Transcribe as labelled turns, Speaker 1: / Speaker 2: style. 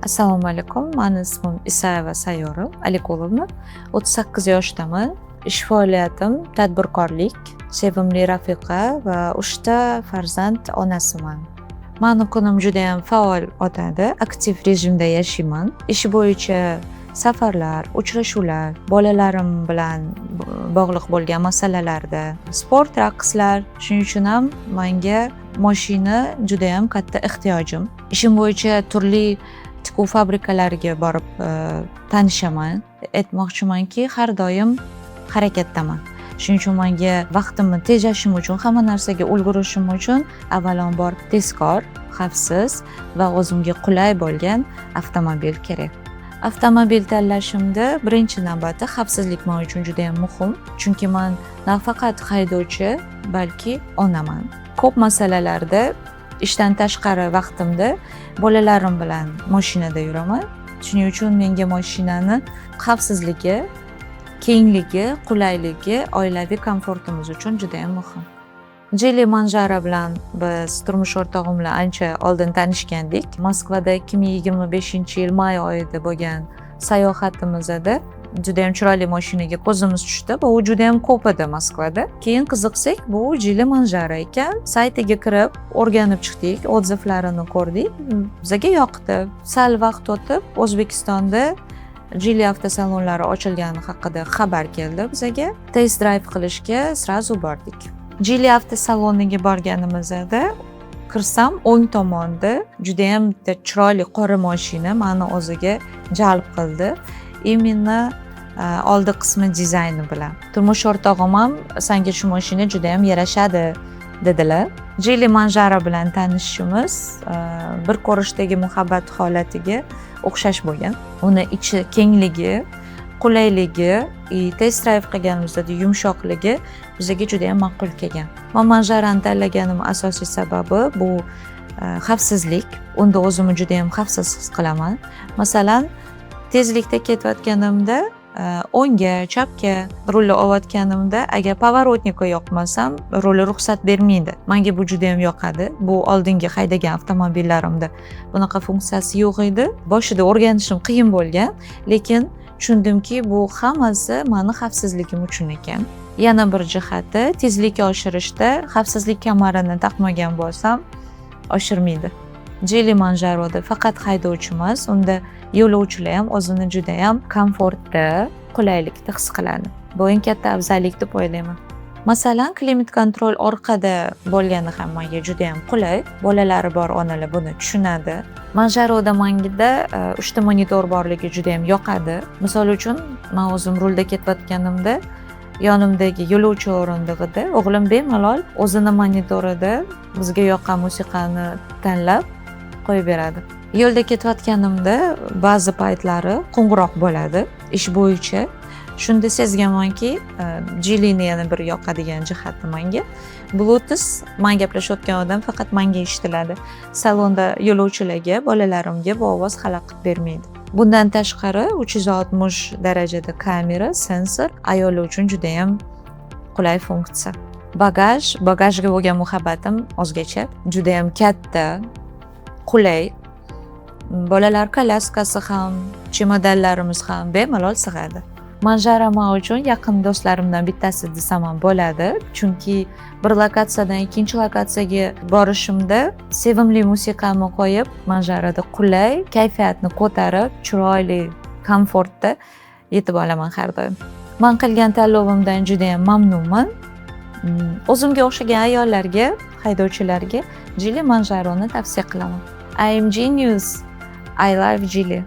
Speaker 1: Assalomu alaykum. Mani ismim Isayeva Sayyorov Alikolovna. 38 yoshdaman. Ish faoliyatim tadbirkorlik, sevimli rafiqa va 3 ta farzand onasiman. Mani kunim juda ham faol o'tadi. Aktiv rejimda yashayman. Ish bo'yicha safarlar, uchrashuvlar, bolalarim bilan bog'liq bo'lgan masalalarda, sport, raqslar, shuning uchun ham menga mashina juda ham katta ehtiyojim. Ishim bo'yicha turli tikuv fabrikalariga borib tanishaman. Aytmoqchimanki, har doim harakatdaman. Shuning uchun menga vaqtimni tejashim uchun, hamma narsaga ulgurishim uchun avvalambor tezkor, xavfsiz va o'zimga qulay bo'lgan avtomobil kerak. Avtomobil tanlashimda birinchi navbatda xavfsizlik men uchun juda ham muhim, chunki men nafaqat haydovchi, balki onaman. Ko'p masalalarda ishdan tashqari vaqtimda bolalarim bilan mashinada yuraman. Shuning uchun menga mashinani xavfsizligi, kengligi, qulayligi, oilaviy komfortimiz uchun juda ham muhim. Geely Manjaro bilan biz turmush o'rtog'im bilan ancha oldin tanishgandik. Moskvada 2025-yil may oyida bo'lgan sayohatimizda juda ham chiroyli mashinaga ko'zimiz tushdi va u juda ham ko'p edi Moskvada. Keyin qiziqsak, bu Geely Manjaro ekan. Saytiga kirib, o'rganib chiqdik, odzivlarini ko'rdik. Bizga yoqdi. Sal vaqt o'tib, O'zbekistonda Geely avtosalonlari ochilgani haqida xabar keldi bizga. Test drive qilishga srazu bordik. Geely avtosaloniga borganimizda kirsam, o'ng tomonda juda ham chiroyli qora mashina meni o'ziga jalb qildi. Именно oldi qismi dizayni bilan. Turmush o'rtog'im ham senga shu mashina juda ham yarashadi dedilar. Geely Manjaro bilan tanishishimiz bir ko'rishdagi muhabbat holatiga o'xshash bo'lgan. Uni ichi kengligi, qulayligi, test drive qilganimizda yumshoqligi bizga juda ham ma'qul kelgan. Men Manjaroni tanlaganim asosiy sababi bu xavfsizlik. Unda o'zimni juda ham xavfsiz his qilaman. Masalan, tezlikda ketayotganimda o'ngga, chapga rulni olayotganimda agar pavorotnikka yoqmasam, ruli ruxsat bermaydi. Menga bu juda ham yoqadi. Bu oldingi haydagan avtomobillarimda bunaqa funksiyasi yo'q edi. Boshida o'rganishim qiyin bo'lgan, lekin tushundimki, bu hammasi meni xavfsizligim uchun ekan. Yana bir jihati, tezlikni oshirishda xavfsizlik kamarini taqmagan bo'lsam, oshirmaydi. Geely Manjaroda faqat haydovchi emas, unda yo'lovchilar ham o'zini juda ham komfortda, qulaylikda his qiladi. Bu eng katta afzallik deb o'ylayman. Masalan, klimat kontrol orqada bo'lgani ham menga juda ham qulay. Bolalari bor onalar buni tushunadi. Manjaroda mengida 3 ta monitor borligi juda ham yoqadi. Misol uchun, men o'zim rulda ketayotganimda yonimdagi yo'lovchi o'rindig'ida o'g'lim bemalol o'zini monitorida bizga yoqqan musiqani tanlab qo'yib beradi. Yo'lda ketayotganimda ba'zi paytlari qo'ng'iroq bo'ladi ish bo'yicha. Shunda sezganmanki, Geely'ni yana bir yoqadigan jihati menga. Bluetooth men gaplashayotgan odam faqat menga eshitiladi. Salonda yo'lovchilarga, bolalarimga bu ovoz xalaqit bermaydi. Bundan tashqari 360 darajada kamera, sensor ayollar uchun juda ham qulay funksiya. Bagajga bo'lgan muhabbatim o'zgacha, juda ham katta, qulay. Bolalar kolyaskasi ham, chemodanlarimiz ham bemalol sig'adi. Manjaro men uchun yaqin do'stlarimdan bittasi desam ham bo'ladi, chunki bir lokatsiyadan ikkinchi lokatsiyaga borishimda sevimli musiqamni qo'yib, Manjaroda qulay, kayfiyatni ko'tarib, chiroyli, komfortda yetib olaman har doim. Men qilgan tanlovimdan juda ham mamnunman. O'zimga o'xshagan ayollarga, haydovchilarga Geely Manjaroni tavsiya qilaman. I am genius. I love Geely.